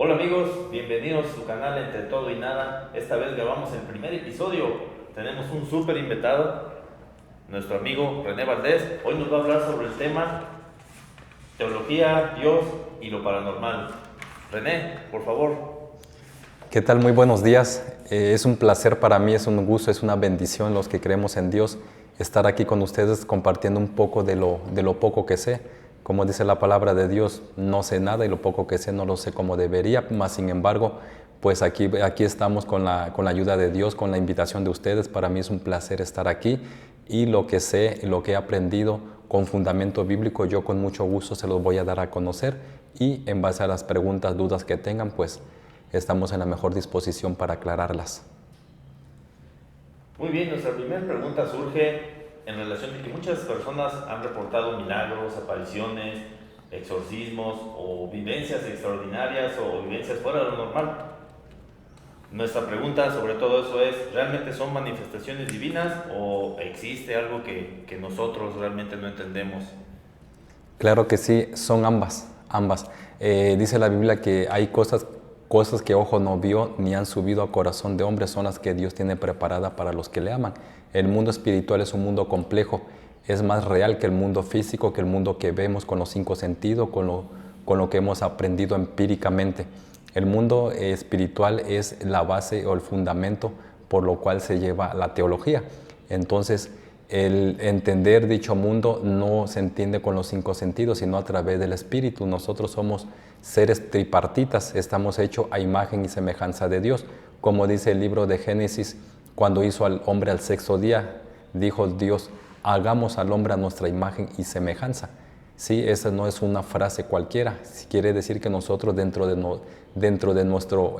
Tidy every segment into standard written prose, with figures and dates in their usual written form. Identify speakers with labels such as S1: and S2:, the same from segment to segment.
S1: Hola amigos, bienvenidos a su canal Entre Todo y Nada. Esta vez grabamos el primer episodio. Tenemos un súper invitado, nuestro amigo René Valdés. Hoy nos va a hablar sobre el tema teología, Dios y lo paranormal. René, por favor.
S2: ¿Qué tal? Muy buenos días. Es un placer para mí, es un gusto, es una bendición los que creemos en Dios estar aquí con ustedes compartiendo un poco de lo poco que sé. Como dice la palabra de Dios, no sé nada y lo poco que sé no lo sé como debería, mas sin embargo, pues aquí estamos con la ayuda de Dios, con la invitación de ustedes. Para mí es un placer estar aquí y lo que sé, lo que he aprendido con fundamento bíblico, yo con mucho gusto se los voy a dar a conocer y en base a las preguntas, dudas que tengan, pues estamos en la mejor disposición para aclararlas.
S1: Muy bien, nuestra primera pregunta surge en relación a que muchas personas han reportado milagros, apariciones, exorcismos o vivencias extraordinarias o vivencias fuera de lo normal. Nuestra pregunta sobre todo eso es, ¿realmente son manifestaciones divinas o existe algo que nosotros realmente no entendemos?
S2: Claro que sí, son ambas. Dice la Biblia que hay cosas que ojo no vio ni han subido a corazón de hombre, son las que Dios tiene preparada para los que le aman. El mundo espiritual es un mundo complejo, es más real que el mundo físico, que el mundo que vemos con los cinco sentidos, con lo que hemos aprendido empíricamente. El mundo espiritual es la base o el fundamento por lo cual se lleva la teología. Entonces, el entender dicho mundo no se entiende con los cinco sentidos, sino a través del espíritu. Nosotros somos seres tripartitas, estamos hechos a imagen y semejanza de Dios. Como dice el libro de Génesis, cuando hizo al hombre al sexto día, dijo Dios, hagamos al hombre a nuestra imagen y semejanza. Sí, esa no es una frase cualquiera, quiere decir que nosotros dentro de nuestro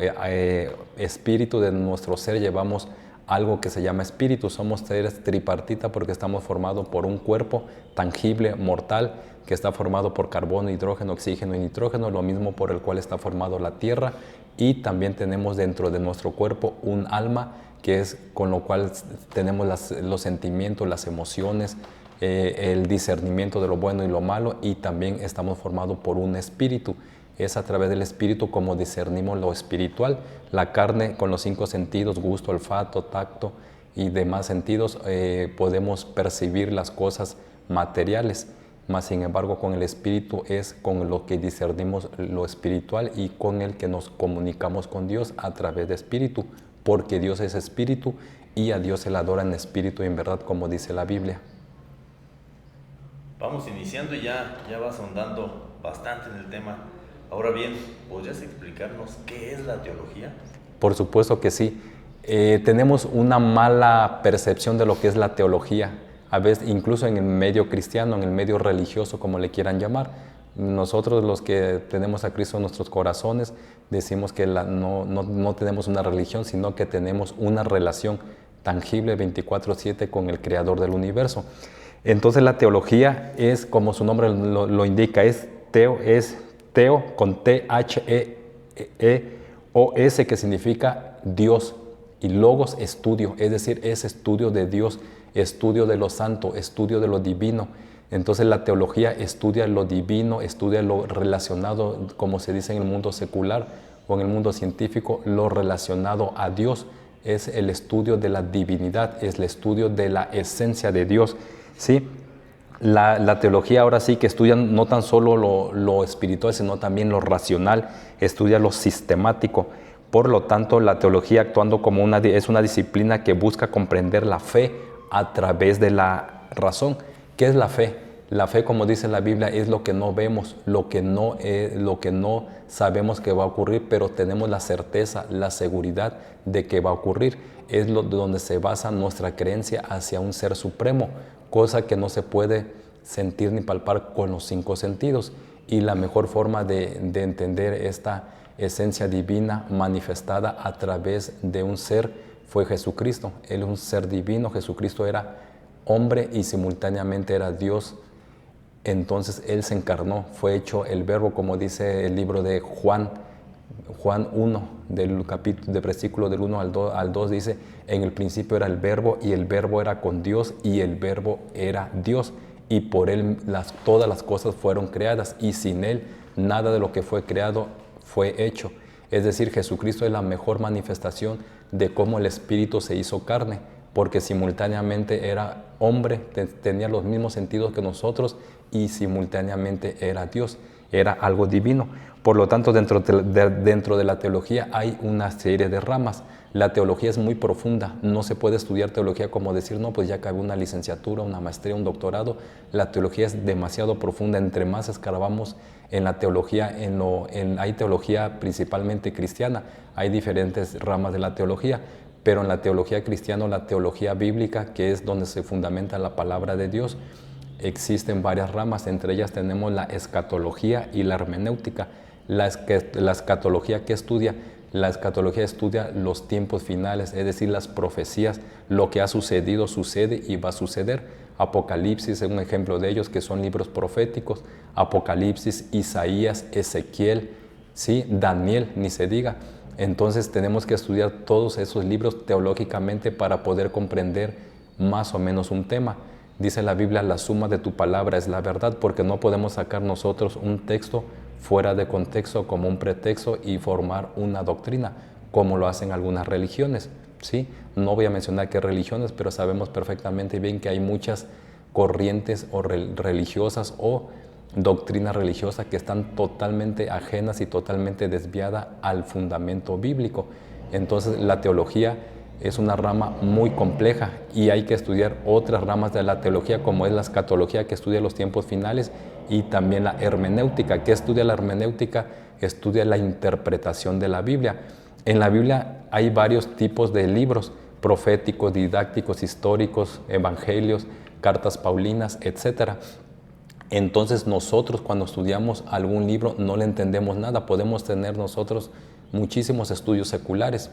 S2: espíritu, de nuestro ser, llevamos algo que se llama espíritu. Somos seres tripartita porque estamos formados por un cuerpo tangible, mortal, que está formado por carbono, hidrógeno, oxígeno y nitrógeno, lo mismo por el cual está formado la tierra, y también tenemos dentro de nuestro cuerpo un alma, que es con lo cual tenemos los sentimientos, las emociones, el discernimiento de lo bueno y lo malo, y también estamos formados por un espíritu. Es a través del espíritu como discernimos lo espiritual. La carne, con los cinco sentidos, gusto, olfato, tacto y demás sentidos, podemos percibir las cosas materiales, mas sin embargo con el espíritu es con lo que discernimos lo espiritual y con el que nos comunicamos con Dios a través de espíritu, porque Dios es espíritu y a Dios se le adora en espíritu y en verdad, como dice la Biblia.
S1: Vamos iniciando y ya vas ahondando bastante en el tema. Ahora bien, ¿podrías explicarnos qué es la teología?
S2: Por supuesto que sí. Tenemos una mala percepción de lo que es la teología, a veces incluso en el medio cristiano, en el medio religioso, como le quieran llamar. Nosotros los que tenemos a Cristo en nuestros corazones decimos que no tenemos una religión, sino que tenemos una relación tangible 24/7 con el Creador del universo. Entonces la teología es, como su nombre lo indica, es teo con T-H-E-O-S, que significa Dios, y logos, estudio, es decir, es estudio de Dios, estudio de lo santo, estudio de lo divino. Entonces la teología estudia lo divino, estudia lo relacionado, como se dice en el mundo secular o en el mundo científico, lo relacionado a Dios. Es el estudio de la divinidad, es el estudio de la esencia de Dios, ¿sí? La teología ahora sí que estudia no tan solo lo espiritual, sino también lo racional, estudia lo sistemático. Por lo tanto, la teología, actuando como es una disciplina que busca comprender la fe a través de la razón. ¿Qué es la fe? La fe, como dice la Biblia, es lo que no vemos, lo que no sabemos que va a ocurrir, pero tenemos la certeza, la seguridad de que va a ocurrir. Es donde se basa nuestra creencia hacia un ser supremo, cosa que no se puede sentir ni palpar con los cinco sentidos. Y la mejor forma de entender esta esencia divina manifestada a través de un ser fue Jesucristo. Él es un ser divino. Jesucristo era hombre y simultáneamente era Dios. Entonces Él se encarnó, fue hecho el verbo, como dice el libro de Juan 1, del versículo del 1 al 2 dice, en el principio era el verbo y el verbo era con Dios y el verbo era Dios, y por Él todas las cosas fueron creadas, y sin Él nada de lo que fue creado fue hecho. Es decir, Jesucristo es la mejor manifestación de cómo el Espíritu se hizo carne, porque simultáneamente era hombre, tenía los mismos sentidos que nosotros y simultáneamente era Dios, era algo divino. Por lo tanto, dentro de la teología hay una serie de ramas. La teología es muy profunda, no se puede estudiar teología como decir, no, pues ya cabe una licenciatura, una maestría, un doctorado. La teología es demasiado profunda, entre más escarbamos en la teología, hay teología principalmente cristiana, hay diferentes ramas de la teología, pero en la teología cristiana, la teología bíblica, que es donde se fundamenta la palabra de Dios, existen varias ramas, entre ellas tenemos la escatología y la hermenéutica. La escatología, ¿qué estudia? La escatología estudia los tiempos finales, es decir, las profecías, lo que ha sucedido, sucede y va a suceder. Apocalipsis es un ejemplo de ellos, que son libros proféticos. Apocalipsis, Isaías, Ezequiel, ¿sí? Daniel, ni se diga. Entonces tenemos que estudiar todos esos libros teológicamente para poder comprender más o menos un tema. Dice la Biblia, la suma de tu palabra es la verdad, porque no podemos sacar nosotros un texto fuera de contexto como un pretexto y formar una doctrina, como lo hacen algunas religiones, ¿sí? No voy a mencionar qué religiones, pero sabemos perfectamente bien que hay muchas corrientes religiosas o doctrinas religiosas que están totalmente ajenas y totalmente desviadas al fundamento bíblico. Entonces la teología es una rama muy compleja y hay que estudiar otras ramas de la teología, como es la escatología, que estudia los tiempos finales, y también la hermenéutica. ¿Qué estudia la hermenéutica? Estudia la interpretación de la Biblia. En la Biblia hay varios tipos de libros: proféticos, didácticos, históricos, evangelios, cartas paulinas, etc. Entonces nosotros, cuando estudiamos algún libro, no le entendemos nada. Podemos tener nosotros muchísimos estudios seculares,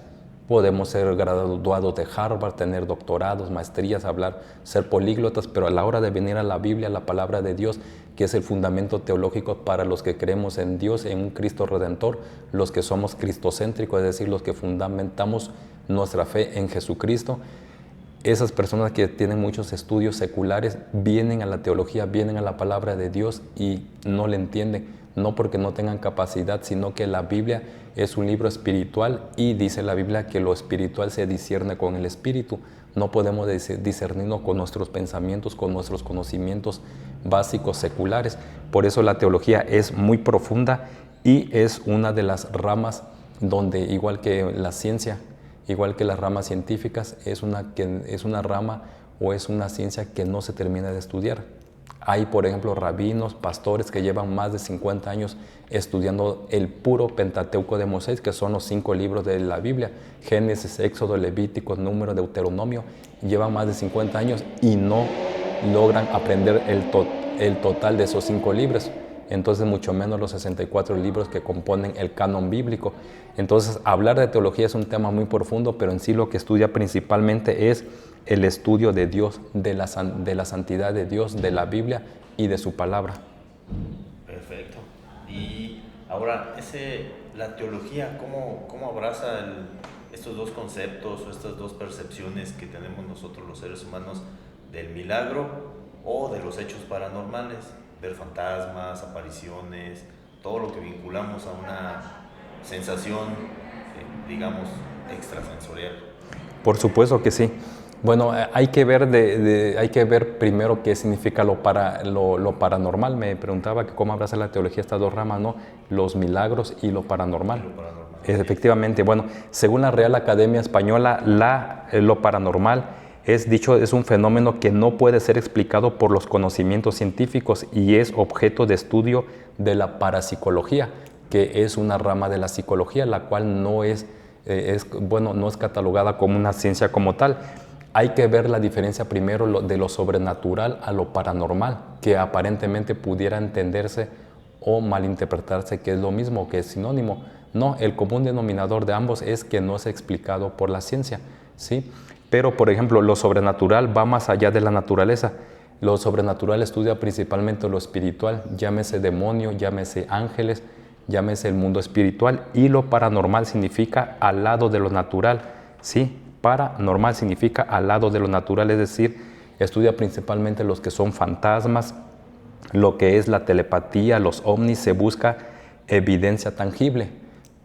S2: podemos ser graduados de Harvard, tener doctorados, maestrías, ser políglotas, pero a la hora de venir a la Biblia, la palabra de Dios, que es el fundamento teológico para los que creemos en Dios, en un Cristo Redentor, los que somos cristocéntricos, es decir, los que fundamentamos nuestra fe en Jesucristo. Esas personas que tienen muchos estudios seculares vienen a la teología, vienen a la palabra de Dios y no le entienden, no porque no tengan capacidad, sino que la Biblia es un libro espiritual y dice la Biblia que lo espiritual se discierne con el espíritu. No podemos discernirlo con nuestros pensamientos, con nuestros conocimientos básicos seculares. Por eso la teología es muy profunda y es una de las ramas donde, igual que la ciencia, igual que las ramas científicas, es una rama o es una ciencia que no se termina de estudiar. Hay, por ejemplo, rabinos, pastores que llevan más de 50 años estudiando el puro Pentateuco de Moisés, que son los 5 libros de la Biblia: Génesis, Éxodo, Levítico, Número, Deuteronomio. Llevan más de 50 años y no logran aprender el total de esos 5 libros. Entonces, mucho menos los 64 libros que componen el canon bíblico. Entonces, hablar de teología es un tema muy profundo, pero en sí lo que estudia principalmente es el estudio de Dios, de la santidad de Dios, de la Biblia y de su palabra.
S1: Perfecto. Y ahora, la teología, ¿cómo abraza estos dos conceptos o estas dos percepciones que tenemos nosotros los seres humanos del milagro o de los hechos paranormales, ver fantasmas, apariciones, todo lo que vinculamos a una sensación, digamos, extrasensorial?
S2: Por supuesto que sí. Bueno, hay que ver primero qué significa lo paranormal. Me preguntaba que cómo abraza la teología estas dos ramas, ¿no? Los milagros y lo paranormal. Efectivamente, bueno, según la Real Academia Española, lo paranormal es un fenómeno que no puede ser explicado por los conocimientos científicos y es objeto de estudio de la parapsicología, que es una rama de la psicología, la cual no es catalogada como una ciencia como tal. Hay que ver la diferencia primero de lo sobrenatural a lo paranormal, que aparentemente pudiera entenderse o malinterpretarse que es lo mismo, que es sinónimo. No, el común denominador de ambos es que no es explicado por la ciencia, ¿sí? Pero, por ejemplo, lo sobrenatural va más allá de la naturaleza. Lo sobrenatural estudia principalmente lo espiritual, llámese demonio, llámese ángeles, llámese el mundo espiritual, y lo paranormal significa al lado de lo natural, ¿sí? Paranormal significa al lado de lo natural, es decir, estudia principalmente los que son fantasmas, lo que es la telepatía, los ovnis, se busca evidencia tangible,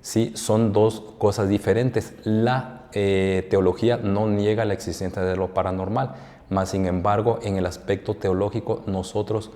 S2: Sí, son dos cosas diferentes. La teología no niega la existencia de lo paranormal, mas sin embargo, en el aspecto teológico, nosotros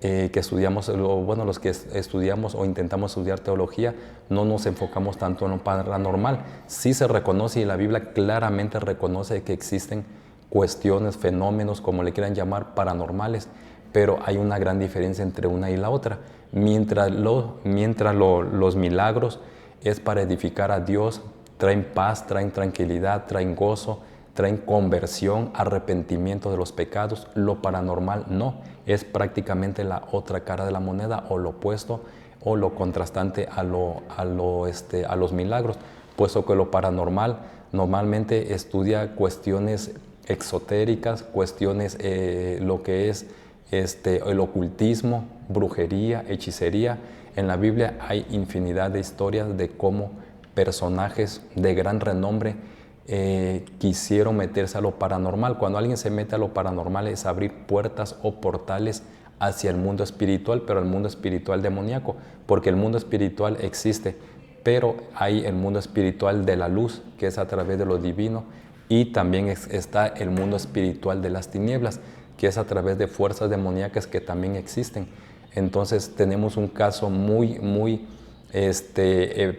S2: que estudiamos, los que estudiamos o intentamos estudiar teología, no nos enfocamos tanto en lo paranormal. Sí se reconoce y la Biblia claramente reconoce que existen cuestiones, fenómenos, como le quieran llamar, paranormales, pero hay una gran diferencia entre una y la otra. Mientras los milagros es para edificar a Dios, traen paz, traen tranquilidad, traen gozo, traen conversión, arrepentimiento de los pecados. Lo paranormal no, es prácticamente la otra cara de la moneda, o lo opuesto o lo contrastante a los milagros, puesto que lo paranormal normalmente estudia cuestiones exotéricas, cuestiones, lo que es el ocultismo, brujería, hechicería. En la Biblia hay infinidad de historias de cómo personajes de gran renombre quisieron meterse a lo paranormal. Cuando alguien se mete a lo paranormal es abrir puertas o portales hacia el mundo espiritual, pero el mundo espiritual demoníaco, porque el mundo espiritual existe, pero hay el mundo espiritual de la luz, que es a través de lo divino, y también está el mundo espiritual de las tinieblas, que es a través de fuerzas demoníacas que también existen. Entonces tenemos un caso muy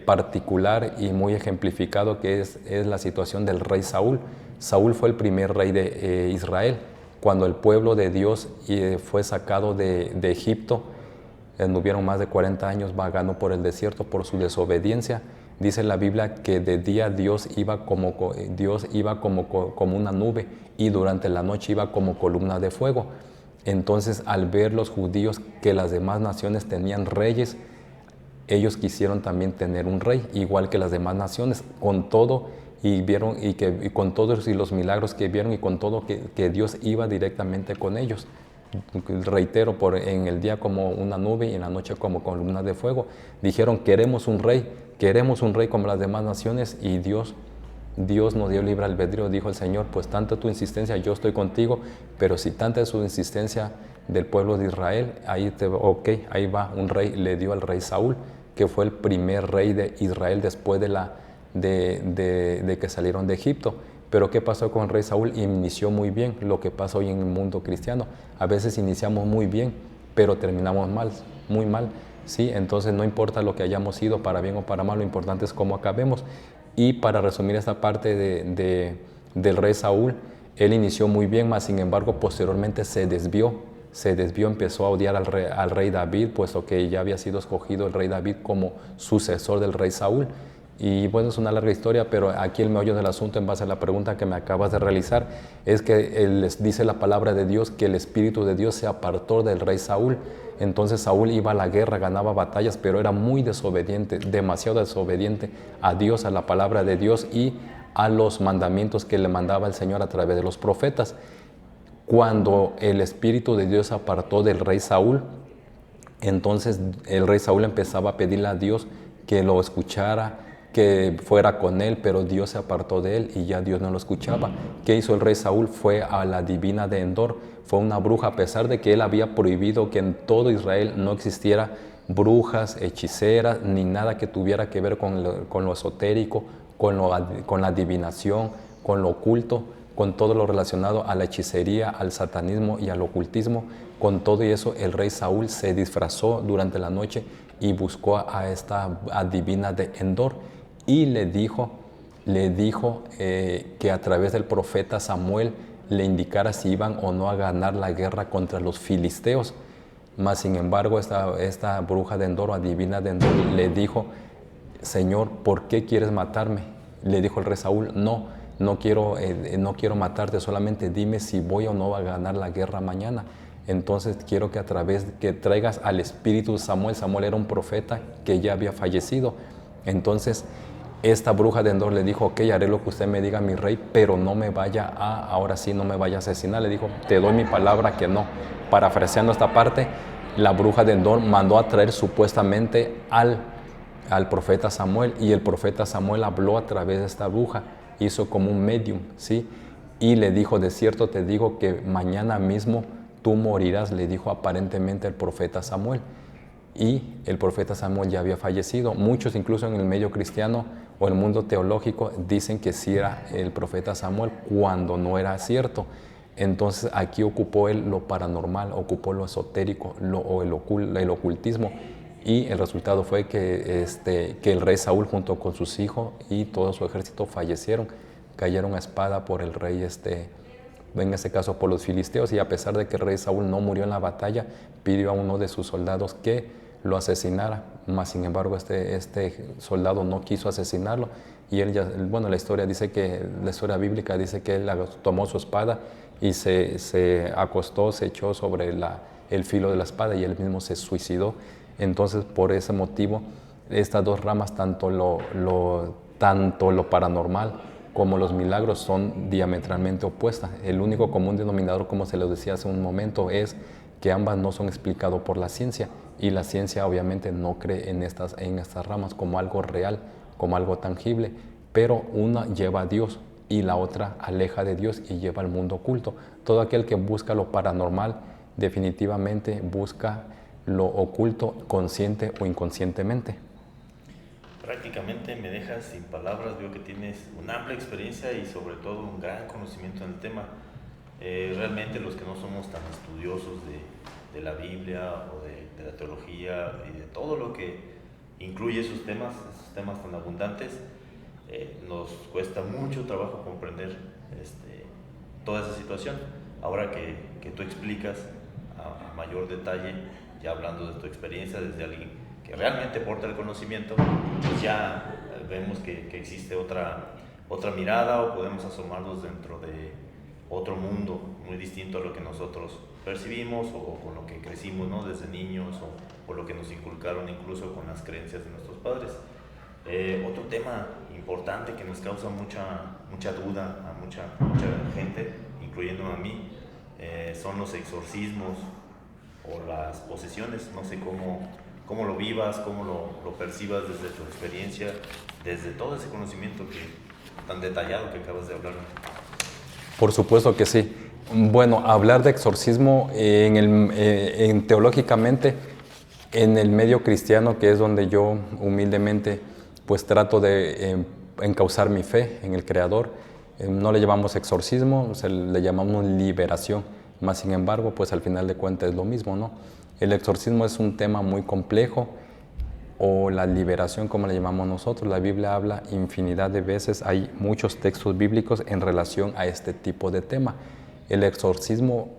S2: particular y muy ejemplificado, que es la situación del rey Saúl. Saúl fue el primer rey de Israel. Cuando el pueblo de Dios fue sacado de Egipto, anduvieron más de 40 años vagando por el desierto por su desobediencia. Dice la Biblia que de día Dios iba como una nube, y durante la noche iba como columna de fuego. Entonces, al ver los judíos que las demás naciones tenían reyes, ellos quisieron también tener un rey, igual que las demás naciones, con todo, y con todos y los milagros que vieron, y con todo que Dios iba directamente con ellos. Reitero, en el día como una nube y en la noche como columna de fuego. Dijeron, queremos un rey como las demás naciones, y Dios nos dio libre albedrío. Dijo el Señor, pues tanta tu insistencia, yo estoy contigo, pero si tanta es su insistencia del pueblo de Israel, ahí va un rey. Le dio al rey Saúl, que fue el primer rey de Israel después de que salieron de Egipto. Pero ¿qué pasó con el rey Saúl? Inició muy bien. Lo que pasa hoy en el mundo cristiano, a veces iniciamos muy bien, pero terminamos mal, muy mal. ¿Sí? Entonces no importa lo que hayamos sido, para bien o para mal, lo importante es cómo acabemos. Y para resumir esta parte del rey Saúl, él inició muy bien, mas sin embargo posteriormente se desvió, empezó a odiar al rey David, puesto que ya había sido escogido el rey David como sucesor del rey Saúl. Y bueno, es una larga historia, pero aquí el meollo del asunto, en base a la pregunta que me acabas de realizar, es que dice la palabra de Dios que el Espíritu de Dios se apartó del rey Saúl. Entonces Saúl iba a la guerra, ganaba batallas, pero era muy desobediente, demasiado desobediente a Dios, a la palabra de Dios y a los mandamientos que le mandaba el Señor a través de los profetas. Cuando el Espíritu de Dios se apartó del rey Saúl, entonces el rey Saúl empezaba a pedirle a Dios que lo escuchara, que fuera con él, pero Dios se apartó de él y ya Dios no lo escuchaba. ¿Qué hizo el rey Saúl? Fue a la divina de Endor, fue una bruja, a pesar de que él había prohibido que en todo Israel no existiera brujas, hechiceras, ni nada que tuviera que ver con lo esotérico, con la adivinación, con lo oculto, con todo lo relacionado a la hechicería, al satanismo y al ocultismo. Con todo eso, el rey Saúl se disfrazó durante la noche y buscó a esta adivina de Endor, y le dijo que a través del profeta Samuel le indicara si iban o no a ganar la guerra contra los filisteos. Mas sin embargo, esta bruja de Endor, o adivina de Endor, le dijo, Señor, ¿por qué quieres matarme? Le dijo el rey Saúl, no quiero matarte, solamente dime si voy o no a ganar la guerra mañana. Entonces quiero que traigas al espíritu de Samuel. Samuel era un profeta que ya había fallecido. Entonces esta bruja de Endor le dijo, ok, haré lo que usted me diga, mi rey, pero no me vaya ahora sí, no me vaya a asesinar. Le dijo, te doy mi palabra que no. Parafraseando esta parte, la bruja de Endor mandó a traer supuestamente al profeta Samuel, y el profeta Samuel habló a través de esta bruja, hizo como un medium, ¿sí? Y le dijo, de cierto te digo que mañana mismo tú morirás, le dijo aparentemente el profeta Samuel. y el profeta Samuel ya había fallecido. Muchos, incluso en el medio cristiano o el mundo teológico, dicen que sí era el profeta Samuel cuando no era cierto. Entonces aquí ocupó él lo paranormal, ocupó lo esotérico o el ocultismo, y el resultado fue que el rey Saúl junto con sus hijos y todo su ejército fallecieron, cayeron a espada por el rey, en este caso por los filisteos, y a pesar de que el rey Saúl no murió en la batalla, pidió a uno de sus soldados que lo asesinara, mas sin embargo este soldado no quiso asesinarlo, y él la historia dice que, la historia bíblica dice que él tomó su espada y se acostó, se echó sobre el filo de la espada y él mismo se suicidó. Entonces, por ese motivo, estas dos ramas, tanto lo paranormal como los milagros, son diametralmente opuestas. El único común denominador, como se lo decía hace un momento, es que ambas no son explicadas por la ciencia, y la ciencia obviamente no cree en estas ramas como algo real, como algo tangible, pero una lleva a Dios y la otra aleja de Dios y lleva al mundo oculto. Todo aquel que busca lo paranormal definitivamente busca lo oculto, consciente o inconscientemente.
S1: Prácticamente me dejas sin palabras. Veo que tienes una amplia experiencia y sobre todo un gran conocimiento en el tema. Realmente los que no somos tan estudiosos de la Biblia o de la teología y de todo lo que incluye esos temas tan abundantes, nos cuesta mucho trabajo comprender toda esa situación. Ahora que tú explicas a mayor detalle, ya hablando de tu experiencia desde alguien que realmente porta el conocimiento, pues ya vemos que existe otra mirada, o podemos asomarnos dentro de otro mundo muy distinto a lo que nosotros percibimos o con lo que crecimos, ¿no? Desde niños, o lo que nos inculcaron incluso con las creencias de nuestros padres. Otro tema importante que nos causa mucha duda a mucha gente, incluyéndome a mí, son los exorcismos o las posesiones. No sé cómo lo vivas, cómo lo percibas desde tu experiencia, desde todo ese conocimiento tan detallado que acabas de hablar.
S2: Por supuesto que sí. Bueno, hablar de exorcismo teológicamente en el medio cristiano, que es donde yo humildemente pues trato de encauzar mi fe en el Creador, no le llamamos exorcismo, le llamamos liberación, más sin embargo pues al final de cuentas es lo mismo, ¿no? El exorcismo es un tema muy complejo, o la liberación como le llamamos nosotros. La Biblia habla infinidad de veces, hay muchos textos bíblicos en relación a este tipo de tema. El exorcismo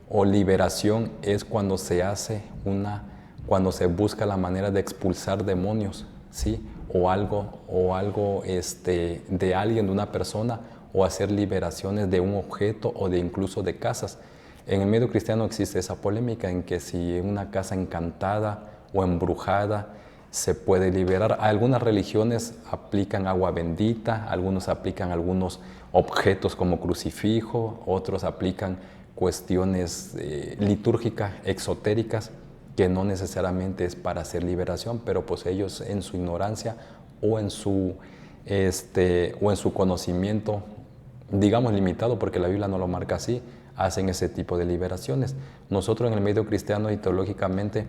S2: o liberación es cuando cuando se busca la manera de expulsar demonios, ¿sí? O algo de alguien, de una persona, o hacer liberaciones de un objeto o incluso de casas. En el medio cristiano existe esa polémica en que si una casa encantada o embrujada se puede liberar. Algunas religiones aplican agua bendita, algunos aplican algunos objetos como crucifijo, otros aplican cuestiones litúrgicas, exotéricas, que no necesariamente es para hacer liberación, pero pues ellos en su ignorancia o en su conocimiento, digamos limitado, porque la Biblia no lo marca así, hacen ese tipo de liberaciones. Nosotros en el medio cristiano y teológicamente,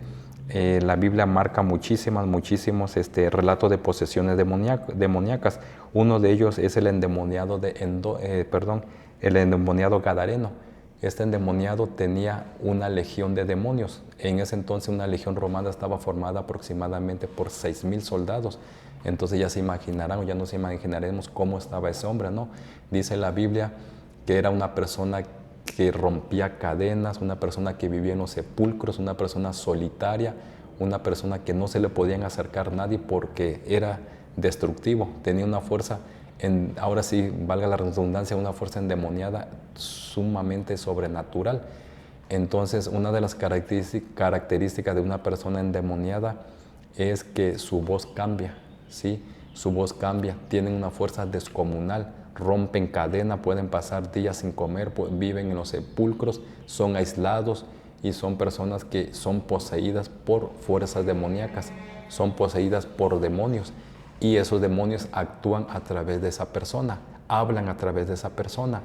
S2: la Biblia marca muchísimos relatos de posesiones demoníacas. Uno de ellos es el endemoniado gadareno. Este endemoniado tenía una legión de demonios. En ese entonces una legión romana estaba formada aproximadamente por 6,000 soldados. Entonces ya se imaginarán, o ya nos imaginaremos cómo estaba ese hombre, ¿no? Dice la Biblia que era una persona que rompía cadenas, una persona que vivía en los sepulcros, una persona solitaria, una persona que no se le podían acercar a nadie porque era destructivo, tenía una fuerza, ahora sí, valga la redundancia, una fuerza endemoniada sumamente sobrenatural. Entonces, una de las características de una persona endemoniada es que su voz cambia, ¿sí? Su voz cambia, tienen una fuerza descomunal, rompen cadena, pueden pasar días sin comer, viven en los sepulcros, son aislados y son personas que son poseídas por fuerzas demoníacas, son poseídas por demonios, y esos demonios actúan a través de esa persona, hablan a través de esa persona,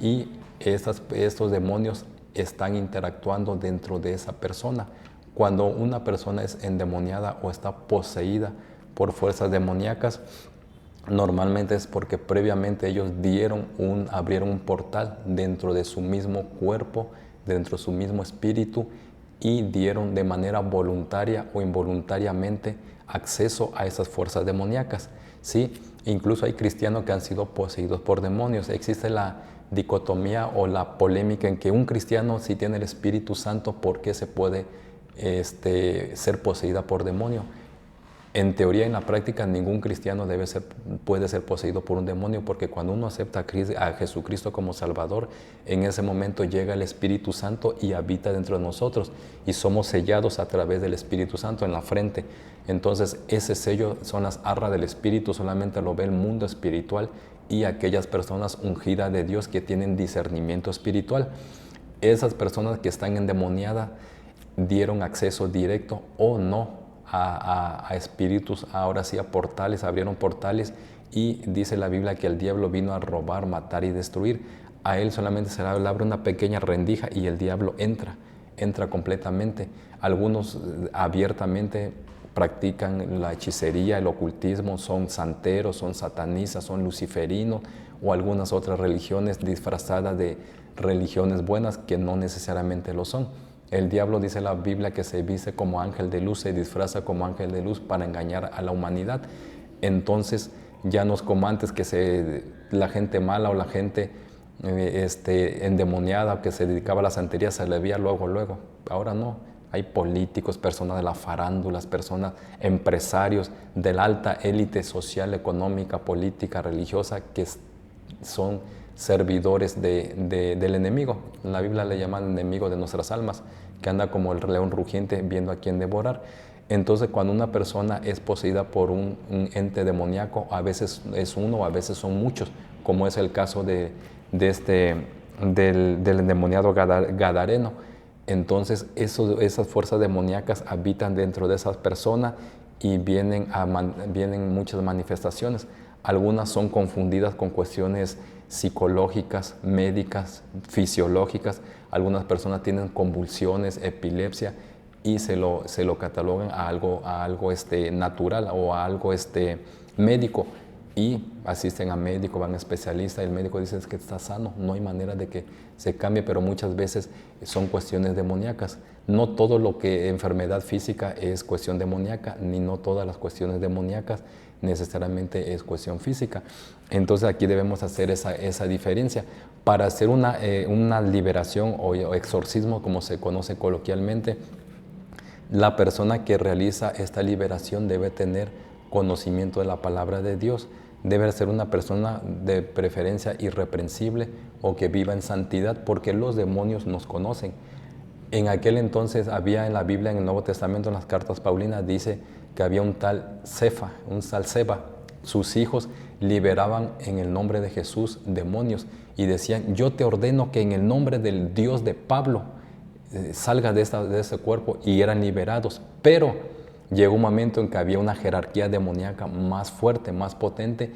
S2: y estos demonios están interactuando dentro de esa persona. Cuando una persona es endemoniada o está poseída por fuerzas demoníacas, normalmente es porque previamente ellos abrieron un portal dentro de su mismo cuerpo, dentro de su mismo espíritu, y dieron de manera voluntaria o involuntariamente acceso a esas fuerzas demoníacas. ¿Sí? Incluso hay cristianos que han sido poseídos por demonios. Existe la dicotomía o la polémica en que un cristiano, si tiene el Espíritu Santo, ¿por qué se puede ser poseída por demonio? En teoría, en la práctica, ningún cristiano puede ser poseído por un demonio, porque cuando uno acepta a Jesucristo como Salvador, en ese momento llega el Espíritu Santo y habita dentro de nosotros, y somos sellados a través del Espíritu Santo en la frente. Entonces, ese sello son las arras del Espíritu, solamente lo ve el mundo espiritual y aquellas personas ungidas de Dios que tienen discernimiento espiritual. Esas personas que están endemoniadas dieron acceso directo o no a espíritus, ahora sí a portales, abrieron portales, y dice la Biblia que el diablo vino a robar, matar y destruir. A él solamente se le abre una pequeña rendija y el diablo entra completamente. Algunos abiertamente practican la hechicería, el ocultismo, son santeros, son satanistas, son luciferinos o algunas otras religiones disfrazadas de religiones buenas que no necesariamente lo son. El diablo, dice la Biblia, que se viste como ángel de luz, se disfraza como ángel de luz para engañar a la humanidad. Entonces ya no es como antes, que la gente mala o la gente endemoniada que se dedicaba a la santería se le veía luego. Ahora no, hay políticos, personas de la farándula, personas, empresarios de la alta élite social, económica, política, religiosa, que son servidores del enemigo. La Biblia le llama enemigo de nuestras almas, que anda como el león rugiente viendo a quién devorar. Entonces, cuando una persona es poseída por un ente demoníaco, a veces es uno, a veces son muchos, como es el caso del endemoniado gadareno. Entonces, esas fuerzas demoníacas habitan dentro de esas personas y vienen muchas manifestaciones. Algunas son confundidas con cuestiones psicológicas, médicas, fisiológicas. Algunas personas tienen convulsiones, epilepsia, y se lo catalogan a algo natural o a algo médico, y asisten a médico, van a especialista, y el médico dice que está sano, no hay manera de que se cambie, pero muchas veces son cuestiones demoníacas. No todo lo que enfermedad física es cuestión demoníaca, ni no todas las cuestiones demoníacas necesariamente es cuestión física. Entonces aquí debemos hacer esa diferencia. Para hacer una liberación o exorcismo, como se conoce coloquialmente, la persona que realiza esta liberación debe tener conocimiento de la palabra de Dios, debe ser una persona de preferencia irreprensible o que viva en santidad, porque los demonios nos conocen. En aquel entonces había en la Biblia, en el Nuevo Testamento, en las cartas paulinas, dice que había un tal Cefa, un tal Seba. Sus hijos liberaban en el nombre de Jesús demonios y decían: yo te ordeno que en el nombre del Dios de Pablo salga de ese cuerpo, y eran liberados. Pero llegó un momento en que había una jerarquía demoníaca más fuerte, más potente,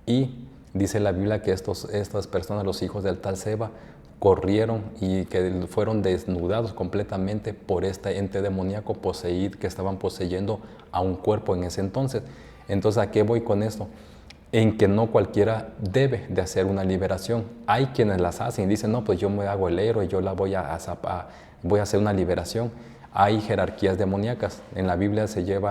S2: y dice la Biblia que estas personas, los hijos del tal Seba, corrieron y que fueron desnudados completamente por este ente demoníaco que estaban poseyendo a un cuerpo en ese entonces. Entonces, ¿a qué voy con esto? En que no cualquiera debe de hacer una liberación. Hay quienes las hacen y dicen: no, pues yo me hago el héroe, yo voy a hacer una liberación. Hay jerarquías demoníacas. En la Biblia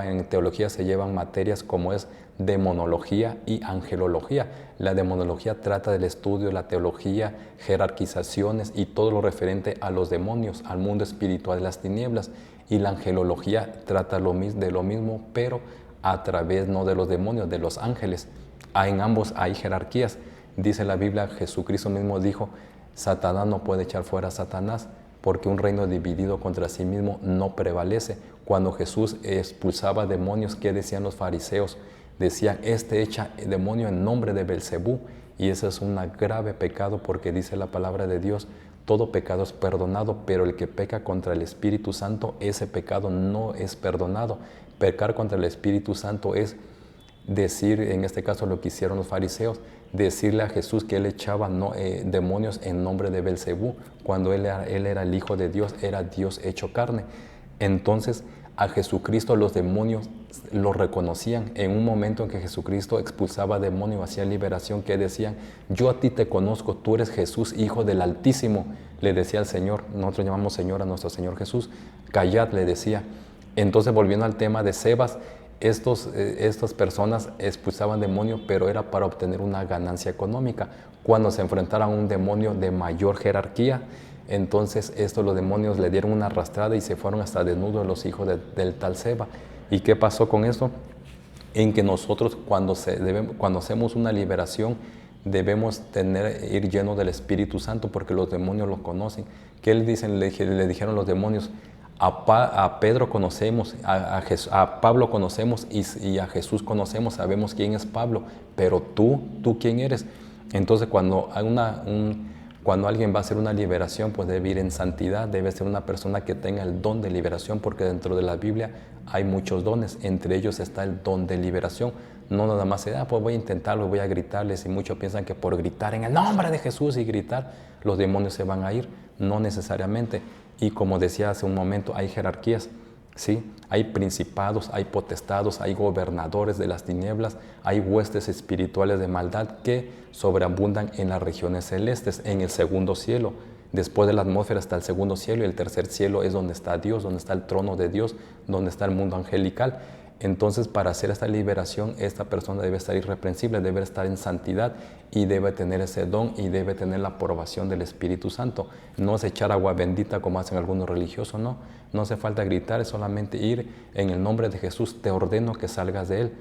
S2: en teología se llevan materias como es demonología y angelología. La demonología trata del estudio, la teología, jerarquizaciones y todo lo referente a los demonios, al mundo espiritual de las tinieblas. Y la angelología trata de lo mismo, pero a través no de los demonios, de los ángeles. En ambos hay jerarquías. Dice la Biblia, Jesucristo mismo dijo: Satanás no puede echar fuera a Satanás, porque un reino dividido contra sí mismo no prevalece. Cuando Jesús expulsaba demonios, ¿qué decían los fariseos? Decían: este echa demonio en nombre de Belcebú. Y ese es un grave pecado, porque dice la palabra de Dios: todo pecado es perdonado, pero el que peca contra el Espíritu Santo, ese pecado no es perdonado. Pecar contra el Espíritu Santo es decir, en este caso lo que hicieron los fariseos, decirle a Jesús que él echaba demonios en nombre de Belcebú, cuando él era el Hijo de Dios, era Dios hecho carne. Entonces a Jesucristo los demonios lo reconocían. En un momento en que Jesucristo expulsaba demonios, hacía liberación, que decían: yo a ti te conozco, tú eres Jesús, Hijo del Altísimo. Le decía al Señor, nosotros llamamos Señor a nuestro Señor Jesús, callad, le decía. Entonces, volviendo al tema de Cebas, estas personas expulsaban demonios, pero era para obtener una ganancia económica. Cuando se enfrentaron a un demonio de mayor jerarquía, entonces los demonios le dieron una arrastrada y se fueron hasta desnudos los hijos del tal Seba. ¿Y qué pasó con esto? En que nosotros cuando hacemos una liberación debemos ir llenos del Espíritu Santo, porque los demonios lo conocen. ¿Qué le dijeron los demonios? A Pedro conocemos, a Pablo conocemos y a Jesús conocemos, sabemos quién es Pablo, pero tú quién eres. Entonces cuando alguien va a hacer una liberación, pues debe ir en santidad, debe ser una persona que tenga el don de liberación, porque dentro de la Biblia hay muchos dones, entre ellos está el don de liberación. No nada más pues voy a intentarlo, voy a gritarles, y muchos piensan que por gritar en el nombre de Jesús y gritar, los demonios se van a ir. No necesariamente. Y como decía hace un momento, hay jerarquías, ¿sí? Hay principados, hay potestados, hay gobernadores de las tinieblas, hay huestes espirituales de maldad que sobreabundan en las regiones celestes, en el segundo cielo. Después de la atmósfera está el segundo cielo, y el tercer cielo es donde está Dios, donde está el trono de Dios, donde está el mundo angelical. Entonces, para hacer esta liberación, esta persona debe estar irreprensible, debe estar en santidad y debe tener ese don y debe tener la aprobación del Espíritu Santo. No es echar agua bendita como hacen algunos religiosos, no. No hace falta gritar, es solamente ir en el nombre de Jesús, te ordeno que salgas de él.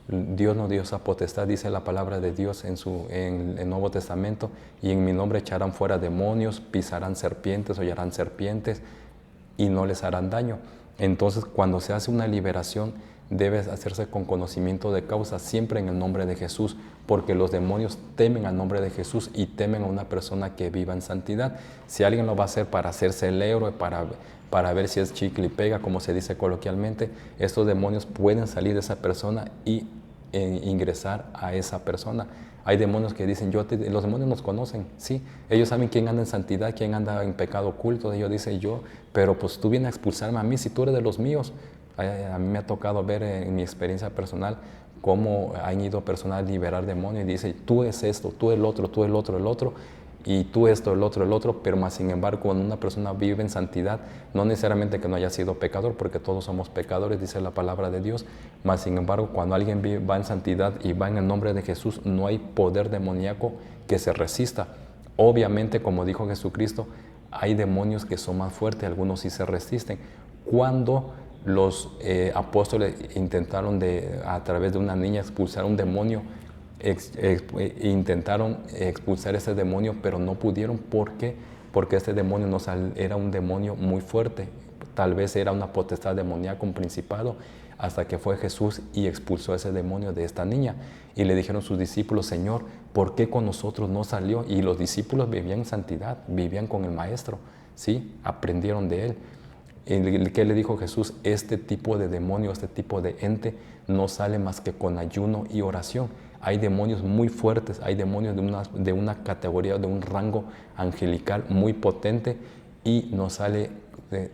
S2: Dios nos dio esa potestad, dice la palabra de Dios en el Nuevo Testamento: y en mi nombre echarán fuera demonios, pisarán serpientes, hollarán serpientes y no les harán daño. Entonces, cuando se hace una liberación, debe hacerse con conocimiento de causa, siempre en el nombre de Jesús, porque los demonios temen al nombre de Jesús y temen a una persona que viva en santidad. Si alguien lo va a hacer para hacerse el héroe, para ver si es chicle y pega, como se dice coloquialmente, estos demonios pueden salir de esa persona y ingresar a esa persona. Hay demonios que dicen: los demonios nos conocen, sí, ellos saben quién anda en santidad, quién anda en pecado oculto. Ellos dicen: pero pues tú vienes a expulsarme a mí, si tú eres de los míos. A mí me ha tocado ver en mi experiencia personal cómo han ido personas a liberar demonios y dicen: tú es esto, tú el otro, tú el otro, y tú esto, el otro, pero más sin embargo, cuando una persona vive en santidad, no necesariamente que no haya sido pecador, porque todos somos pecadores, dice la palabra de Dios, más sin embargo, cuando alguien va en santidad y va en el nombre de Jesús, no hay poder demoníaco que se resista. Obviamente, como dijo Jesucristo, hay demonios que son más fuertes, algunos sí se resisten. Cuando los apóstoles intentaron a través de una niña expulsar un demonio, intentaron expulsar ese demonio, pero no pudieron. ¿Por qué? Porque este demonio era un demonio muy fuerte, tal vez era una potestad demoníaca, un principado, hasta que fue Jesús y expulsó ese demonio de esta niña. Y le dijeron sus discípulos: Señor, ¿por qué con nosotros no salió? Y los discípulos vivían en santidad, vivían con el Maestro, ¿sí? Aprendieron de él. ¿Qué le dijo Jesús? Este tipo de demonio, este tipo de ente no sale más que con ayuno y oración. Hay demonios muy fuertes, hay demonios de una categoría, de un rango angelical muy potente, y no sale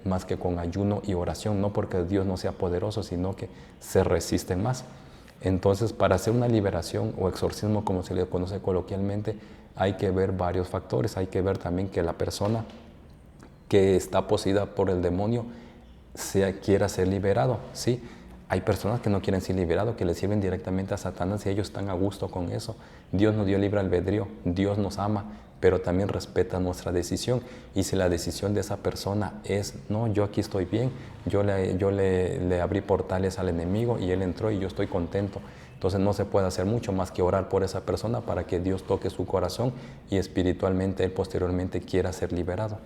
S2: más que con ayuno y oración, no porque Dios no sea poderoso, sino que se resisten más. Entonces, para hacer una liberación o exorcismo, como se le conoce coloquialmente, hay que ver varios factores. Hay que ver también que la persona que está poseída por el demonio quiera ser liberado, ¿sí? Hay personas que no quieren ser liberados, que le sirven directamente a Satanás y ellos están a gusto con eso. Dios nos dio libre albedrío, Dios nos ama, pero también respeta nuestra decisión. Y si la decisión de esa persona es: no, yo aquí estoy bien, yo le abrí portales al enemigo y él entró y yo estoy contento, entonces no se puede hacer mucho más que orar por esa persona para que Dios toque su corazón y espiritualmente él posteriormente quiera ser liberado.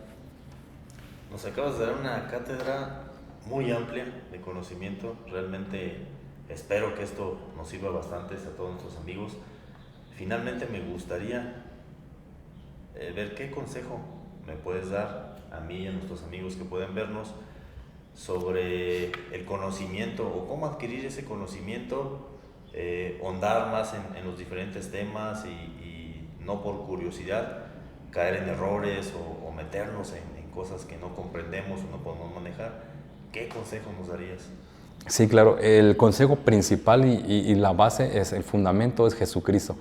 S1: Nos acabas de dar una cátedra muy amplia de conocimiento. Realmente espero que esto nos sirva bastante a todos nuestros amigos. Finalmente me gustaría ver qué consejo me puedes dar a mí y a nuestros amigos que pueden vernos sobre el conocimiento, o cómo adquirir ese conocimiento, ahondar más en los diferentes temas y no por curiosidad caer en errores o meternos en cosas que no comprendemos o no podemos manejar. ¿qué consejo nos darías?
S2: Sí, claro. El consejo principal y la base, el fundamento es Jesucristo.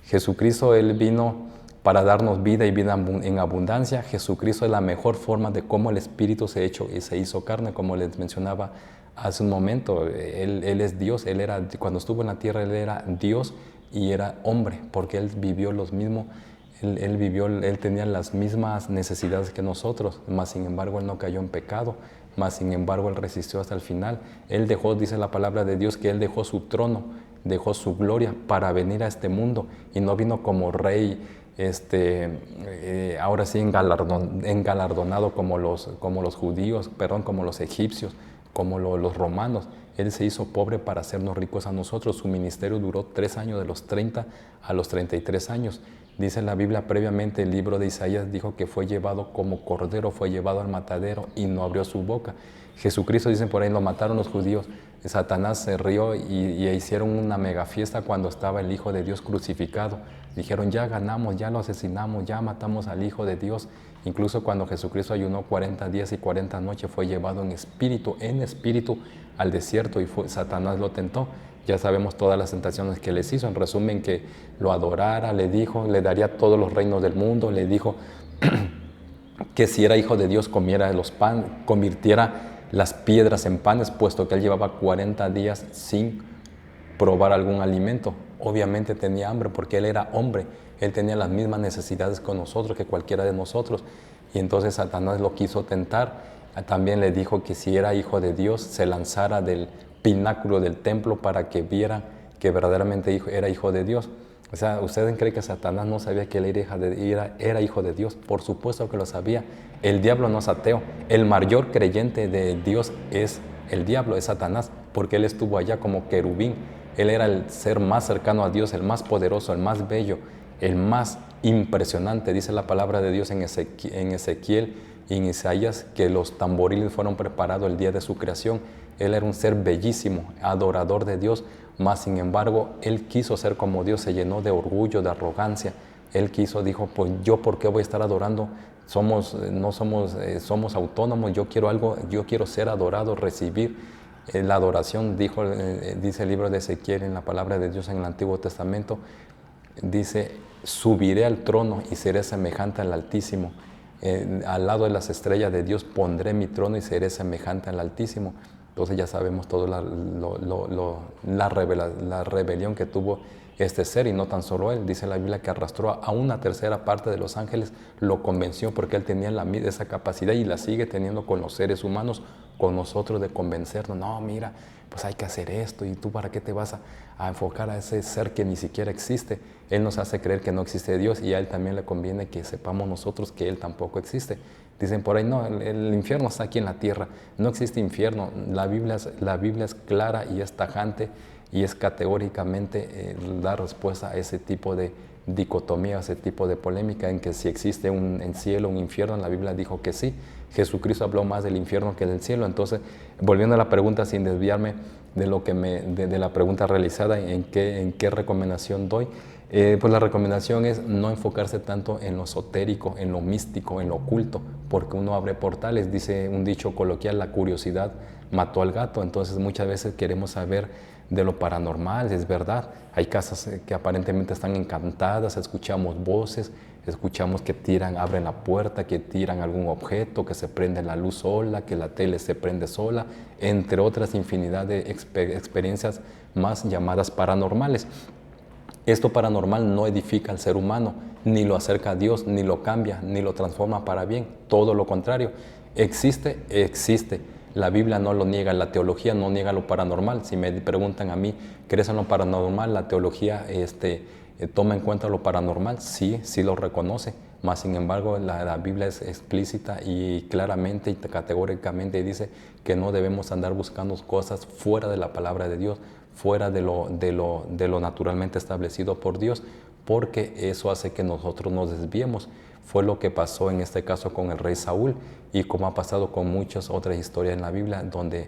S2: Jesucristo, Él vino para darnos vida y vida en abundancia. Jesucristo es la mejor forma de cómo el Espíritu se hizo carne, como les mencionaba hace un momento. Él es Dios. Cuando estuvo en la tierra, Él era Dios y era hombre, porque Él vivió los mismos. Él tenía las mismas necesidades que nosotros, mas sin embargo Él no cayó en pecado, mas sin embargo Él resistió hasta el final. Él dejó, dice la palabra de Dios, que Él dejó su trono, dejó su gloria para venir a este mundo y no vino como rey, ahora sí engalardonado como los judíos, como los egipcios, como los romanos. Él se hizo pobre para hacernos ricos a nosotros. Su ministerio duró 3 años, de los 30 a los 33 años. Dice la Biblia previamente, el libro de Isaías dijo que fue llevado como cordero, fue llevado al matadero y no abrió su boca. Jesucristo, dicen por ahí, lo mataron los judíos. Satanás se rió y hicieron una mega fiesta cuando estaba el Hijo de Dios crucificado. Dijeron, ya ganamos, ya lo asesinamos, ya matamos al Hijo de Dios. Incluso cuando Jesucristo ayunó 40 días y 40 noches, fue llevado en espíritu al desierto y Satanás lo tentó. Ya sabemos todas las tentaciones que les hizo. En resumen, que lo adorara, le dijo, le daría todos los reinos del mundo, le dijo que si era hijo de Dios comiera los panes, convirtiera las piedras en panes, puesto que él llevaba 40 días sin probar algún alimento. Obviamente tenía hambre porque él era hombre, él tenía las mismas necesidades con nosotros, que cualquiera de nosotros. Y entonces Satanás lo quiso tentar. También le dijo que si era hijo de Dios, se lanzara del pináculo del templo para que vieran que verdaderamente era hijo de Dios. O sea, ¿ustedes creen que Satanás no sabía que él era hijo de Dios? Por supuesto que lo sabía. El diablo no es ateo. El mayor creyente de Dios es el diablo, es Satanás, porque él estuvo allá como querubín. Él era el ser más cercano a Dios, el más poderoso, el más bello, el más impresionante. Dice la palabra de Dios en Ezequiel y en Isaías que los tamboriles fueron preparados el día de su creación. Él era un ser bellísimo, adorador de Dios, mas sin embargo, él quiso ser como Dios, se llenó de orgullo, de arrogancia. Él dijo, pues yo ¿por qué voy a estar adorando? Somos autónomos, yo quiero ser adorado, recibir la adoración. Dice el libro de Ezequiel en la palabra de Dios en el Antiguo Testamento, dice, subiré al trono y seré semejante al Altísimo. Al lado de las estrellas de Dios pondré mi trono y seré semejante al Altísimo. Entonces ya sabemos toda la rebelión que tuvo este ser, y no tan solo él. Dice la Biblia que arrastró a una tercera parte de los ángeles, lo convenció porque él tenía esa capacidad y la sigue teniendo con los seres humanos, con nosotros, de convencernos. No, mira, pues hay que hacer esto, y tú para qué te vas a enfocar a ese ser que ni siquiera existe. Él nos hace creer que no existe Dios, y a él también le conviene que sepamos nosotros que él tampoco existe. Dicen por ahí, no, el infierno está aquí en la tierra. No existe infierno. La Biblia es clara y es tajante y es categóricamente la respuesta a ese tipo de dicotomía, a ese tipo de polémica en que si existe un cielo, un infierno. La Biblia dijo que sí. Jesucristo habló más del infierno que del cielo. Entonces, volviendo a la pregunta, sin desviarme de la pregunta realizada, ¿en qué recomendación doy? Pues la recomendación es no enfocarse tanto en lo esotérico, en lo místico, en lo oculto, porque uno abre portales. Dice un dicho coloquial, la curiosidad mató al gato. Entonces muchas veces queremos saber de lo paranormal. Es verdad, hay casas que aparentemente están encantadas, escuchamos voces, escuchamos que abren la puerta, que tiran algún objeto, que se prende la luz sola, que la tele se prende sola, entre otras infinidad de experiencias más llamadas paranormales. Esto paranormal no edifica al ser humano, ni lo acerca a Dios, ni lo cambia, ni lo transforma para bien. Todo lo contrario. Existe. La Biblia no lo niega, la teología no niega lo paranormal. Si me preguntan a mí, ¿crees en lo paranormal? La teología toma en cuenta lo paranormal. Sí lo reconoce. Mas, sin embargo, la Biblia es explícita y claramente y categóricamente dice que no debemos andar buscando cosas fuera de la palabra de Dios, fuera de lo naturalmente establecido por Dios, porque eso hace que nosotros nos desviemos. Fue lo que pasó en este caso con el rey Saúl, y como ha pasado con muchas otras historias en la Biblia, donde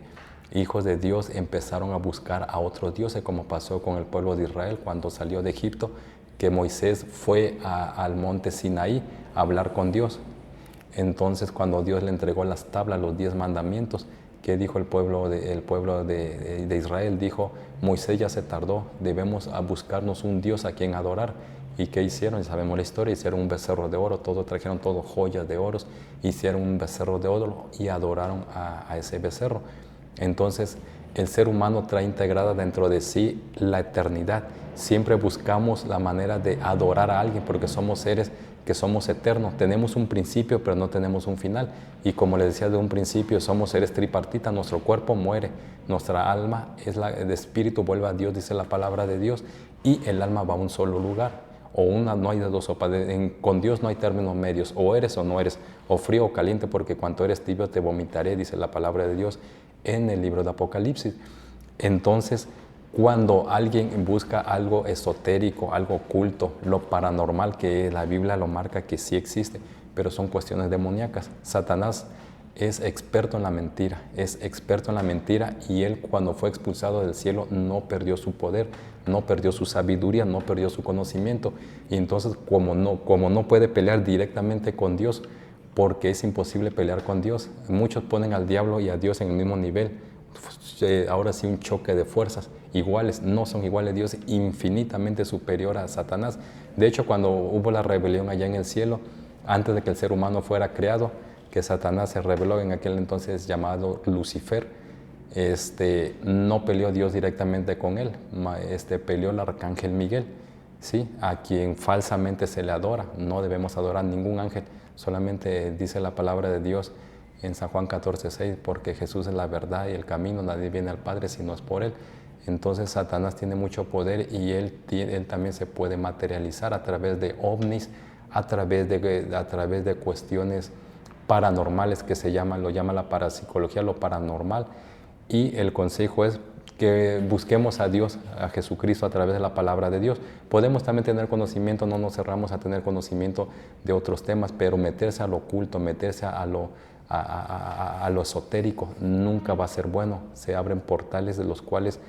S2: hijos de Dios empezaron a buscar a otros dioses, como pasó con el pueblo de Israel cuando salió de Egipto, que Moisés fue al monte Sinaí a hablar con Dios. Entonces, cuando Dios le entregó las tablas, los 10 mandamientos, ¿Qué dijo el pueblo de Israel? Dijo, Moisés ya se tardó, debemos a buscarnos un Dios a quien adorar. ¿Y qué hicieron? Ya sabemos la historia, hicieron un becerro de oro, trajeron todo joyas de oro, hicieron un becerro de oro y adoraron a ese becerro. Entonces, el ser humano trae integrada dentro de sí la eternidad. Siempre buscamos la manera de adorar a alguien porque somos seres que somos eternos. Tenemos un principio, pero no tenemos un final. Y como les decía de un principio, somos seres tripartitas. Nuestro cuerpo muere, nuestra alma de espíritu vuelve a Dios, dice la palabra de Dios, y el alma va a un solo lugar. No hay de dos sopas. Con Dios no hay términos medios. O eres o no eres, o frío o caliente, porque cuando eres tibio te vomitaré, dice la palabra de Dios en el libro de Apocalipsis. Entonces, cuando alguien busca algo esotérico, algo oculto, lo paranormal, que la Biblia lo marca que sí existe, pero son cuestiones demoníacas. Satanás es experto en la mentira, y él cuando fue expulsado del cielo no perdió su poder, no perdió su sabiduría, no perdió su conocimiento. Y entonces, como no puede pelear directamente con Dios, porque es imposible pelear con Dios. Muchos ponen al diablo y a Dios en el mismo nivel. Ahora sí, un choque de fuerzas iguales, no son iguales. Dios es infinitamente superior a Satanás. De hecho, cuando hubo la rebelión allá en el cielo, antes de que el ser humano fuera creado, que Satanás se rebeló, en aquel entonces llamado Lucifer, no peleó Dios directamente con él, peleó el arcángel Miguel, ¿sí? A quien falsamente se le adora. No debemos adorar ningún ángel, solamente dice la palabra de Dios en San Juan 14:6, porque Jesús es la verdad y el camino, nadie viene al Padre si no es por Él. Entonces Satanás tiene mucho poder y él también se puede materializar a través de ovnis, a través de cuestiones paranormales que lo llama la parapsicología, lo paranormal. Y el consejo es que busquemos a Dios, a Jesucristo, a través de la palabra de Dios. Podemos también tener conocimiento, no nos cerramos a tener conocimiento de otros temas, pero meterse a lo oculto, meterse a lo esotérico nunca va a ser bueno. Se abren portales de los cuales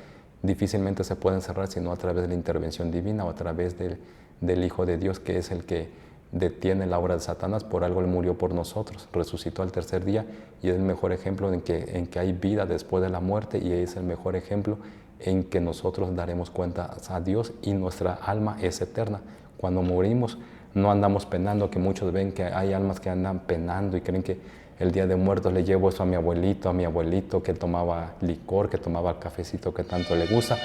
S2: difícilmente se pueden cerrar, sino a través de la intervención divina o a través del Hijo de Dios, que es el que detiene la obra de Satanás. Por algo Él murió por nosotros, resucitó al tercer día y es el mejor ejemplo en que hay vida después de la muerte, y es el mejor ejemplo en que nosotros daremos cuenta a Dios y nuestra alma es eterna. Cuando morimos no andamos penando, que muchos ven que hay almas que andan penando y creen que el día de muertos le llevo eso a mi abuelito que tomaba licor, que tomaba el cafecito que tanto le gusta.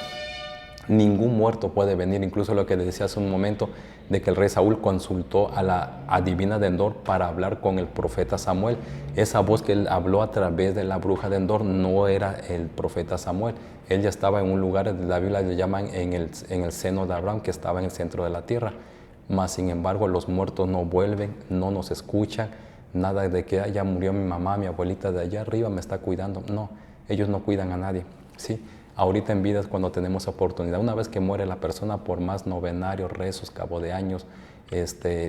S2: Ningún muerto puede venir. Incluso lo que decía hace un momento de que el rey Saúl consultó a la adivina de Endor para hablar con el profeta Samuel. Esa voz que él habló a través de la bruja de Endor no era el profeta Samuel. Él ya estaba en un lugar, de la Biblia le llaman en el seno de Abraham, que estaba en el centro de la tierra. Mas sin embargo los muertos no vuelven, no nos escuchan, nada de que ya murió mi mamá, mi abuelita de allá arriba me está cuidando. No, ellos no cuidan a nadie, ¿sí? Ahorita en vida es cuando tenemos oportunidad. Una vez que muere la persona, por más novenarios, rezos, cabo de años,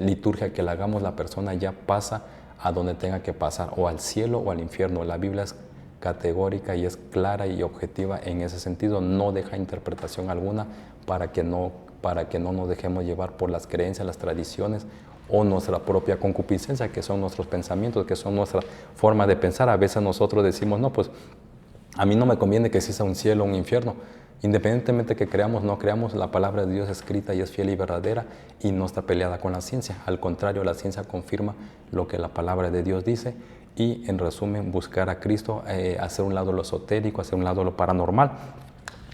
S2: liturgia que le hagamos, la persona ya pasa a donde tenga que pasar, o al cielo o al infierno. La Biblia es categórica y es clara y objetiva en ese sentido. No deja interpretación alguna para que no nos dejemos llevar por las creencias, las tradiciones o nuestra propia concupiscencia, que son nuestros pensamientos, que son nuestra forma de pensar. A veces nosotros decimos, no, pues a mí no me conviene que exista un cielo o un infierno. Independientemente que creamos o no creamos, la palabra de Dios es escrita y es fiel y verdadera y no está peleada con la ciencia. Al contrario, la ciencia confirma lo que la palabra de Dios dice y, en resumen, buscar a Cristo, hacer un lado lo esotérico, hacer un lado lo paranormal.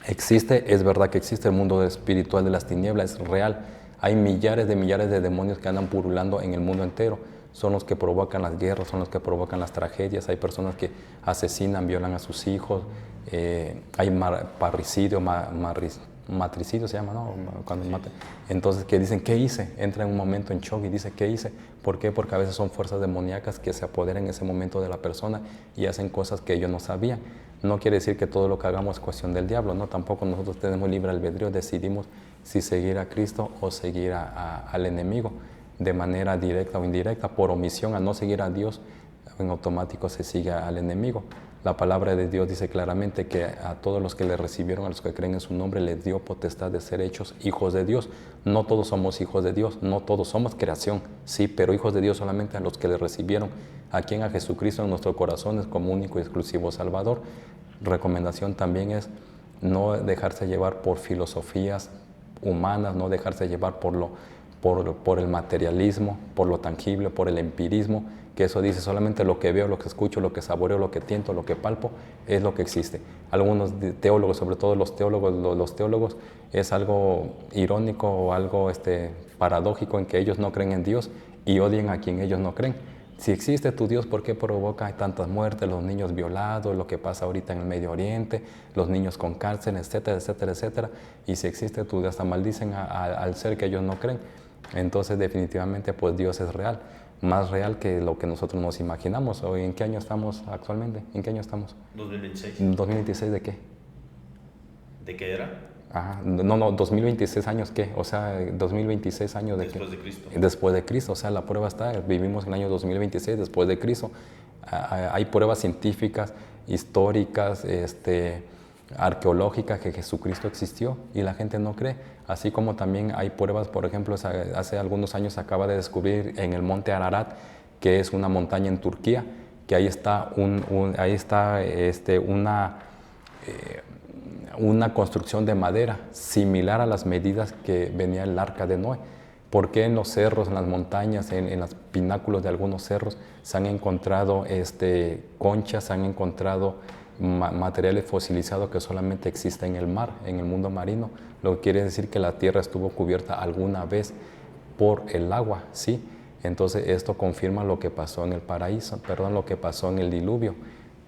S2: Es verdad que existe el mundo espiritual de las tinieblas, es real. Hay millares de demonios que andan pululando en el mundo entero. Son los que provocan las guerras, son los que provocan las tragedias. Hay personas que asesinan, violan a sus hijos. Hay parricidio, matricidio se llama, ¿no? Cuando matan. Entonces, que dicen, ¿qué hice? Entra en un momento en shock y dice, ¿qué hice? ¿Por qué? Porque a veces son fuerzas demoníacas que se apoderan en ese momento de la persona y hacen cosas que ellos no sabían. No quiere decir que todo lo que hagamos es cuestión del diablo, ¿no? Tampoco nosotros tenemos libre albedrío, decidimos si seguir a Cristo o seguir al enemigo, de manera directa o indirecta. Por omisión, al no seguir a Dios, en automático se sigue al enemigo. La palabra de Dios dice claramente que a todos los que le recibieron, a los que creen en su nombre, les dio potestad de ser hechos hijos de Dios. No todos somos hijos de Dios, no todos somos creación, sí, pero hijos de Dios solamente a los que le recibieron, a quien a Jesucristo en nuestros corazones como único y exclusivo Salvador. Recomendación también es no dejarse llevar por filosofías humanas, no dejarse llevar por el materialismo, por lo tangible, por el empirismo, que eso dice solamente lo que veo, lo que escucho, lo que saboreo, lo que tiento, lo que palpo, es lo que existe. Algunos teólogos, sobre todo los teólogos, es algo irónico o algo paradójico en que ellos no creen en Dios y odian a quien ellos no creen. Si existe tu Dios, ¿por qué provoca tantas muertes, los niños violados, lo que pasa ahorita en el Medio Oriente, los niños con cáncer, etcétera, etcétera, etcétera? Y si existe tu Dios, hasta maldicen al ser que ellos no creen. Entonces, definitivamente, pues Dios es real, más real que lo que nosotros nos imaginamos. ¿O en qué año estamos actualmente? ¿En qué año estamos?
S1: 2026.
S2: ¿2026 de qué?
S1: ¿De qué era?
S2: Ajá. No, 2026 años ¿qué? O sea, 2026 años de
S1: Después de Cristo.
S2: Después de Cristo, o sea, la prueba está, vivimos en el año 2026 después de Cristo. Hay pruebas científicas, históricas, arqueológicas que Jesucristo existió y la gente no cree. Así como también hay pruebas, por ejemplo, hace algunos años se acaba de descubrir en el monte Ararat, que es una montaña en Turquía, que ahí está una construcción de madera similar a las medidas que venía el arca de Noé. Porque en los cerros, en las montañas, en los pináculos de algunos cerros se han encontrado conchas, se han encontrado materiales fosilizados que solamente existen en el mar, en el mundo marino, lo que quiere decir que la tierra estuvo cubierta alguna vez por el agua, ¿sí? Entonces esto confirma lo que pasó en el paraíso, lo que pasó en el diluvio.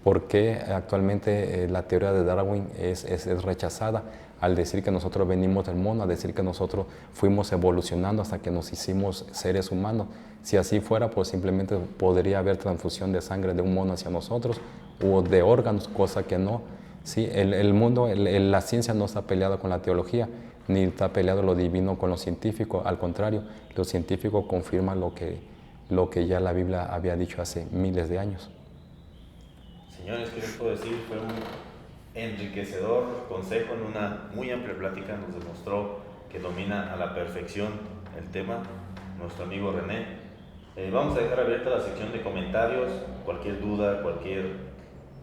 S2: Porque actualmente la teoría de Darwin es rechazada al decir que nosotros venimos del mono, a decir que nosotros fuimos evolucionando hasta que nos hicimos seres humanos. Si así fuera, pues simplemente podría haber transfusión de sangre de un mono hacia nosotros o de órganos, cosa que no. Sí, el mundo, la ciencia no está peleada con la teología, ni está peleado lo divino con lo científico. Al contrario, lo científico confirma lo que ya la Biblia había dicho hace miles de años.
S1: Señores, ¿qué les puedo decir? Fue un enriquecedor consejo en una muy amplia plática. Nos demostró que domina a la perfección el tema nuestro amigo René. Vamos a dejar abierta la sección de comentarios. Cualquier duda, cualquier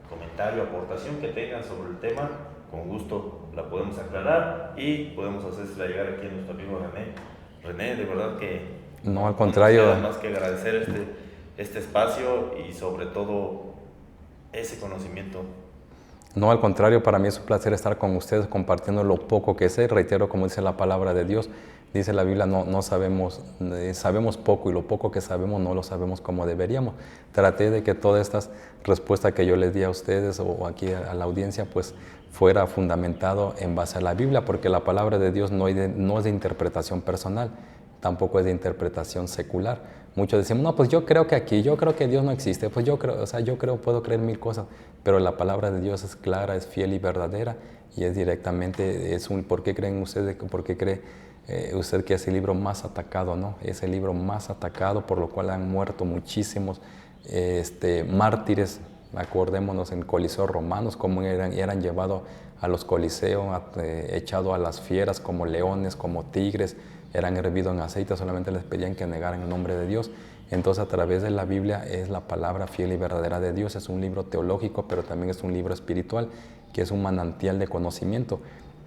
S1: comentario, aportación que tengan sobre el tema, con gusto la podemos aclarar y podemos hacérsela llegar aquí a nuestro amigo René. René, de verdad que
S2: no, al contrario,
S1: no más que agradecer este espacio y sobre todo ese conocimiento.
S2: No, al contrario, para mí es un placer estar con ustedes compartiendo lo poco que sé. Reitero, como dice la palabra de Dios, dice la Biblia, no sabemos, sabemos poco y lo poco que sabemos no lo sabemos como deberíamos. Traté de que todas estas respuestas que yo les di a ustedes o aquí a la audiencia, pues fuera fundamentado en base a la Biblia, porque la palabra de Dios no es de interpretación personal, tampoco es de interpretación secular. Muchos decimos, no, pues yo creo que aquí, yo creo que Dios no existe, pues yo creo, puedo creer mil cosas, pero la palabra de Dios es clara, es fiel y verdadera, y es directamente, ¿por qué creen ustedes, por qué cree usted que es el libro más atacado, no? Es el libro más atacado, por lo cual han muerto muchísimos mártires. Acordémonos en Coliseos romanos, cómo eran llevados a los coliseos, echados a las fieras como leones, como tigres, eran hervidos en aceite, solamente les pedían que negaran el nombre de Dios. Entonces, a través de la Biblia es la palabra fiel y verdadera de Dios, es un libro teológico, pero también es un libro espiritual, que es un manantial de conocimiento.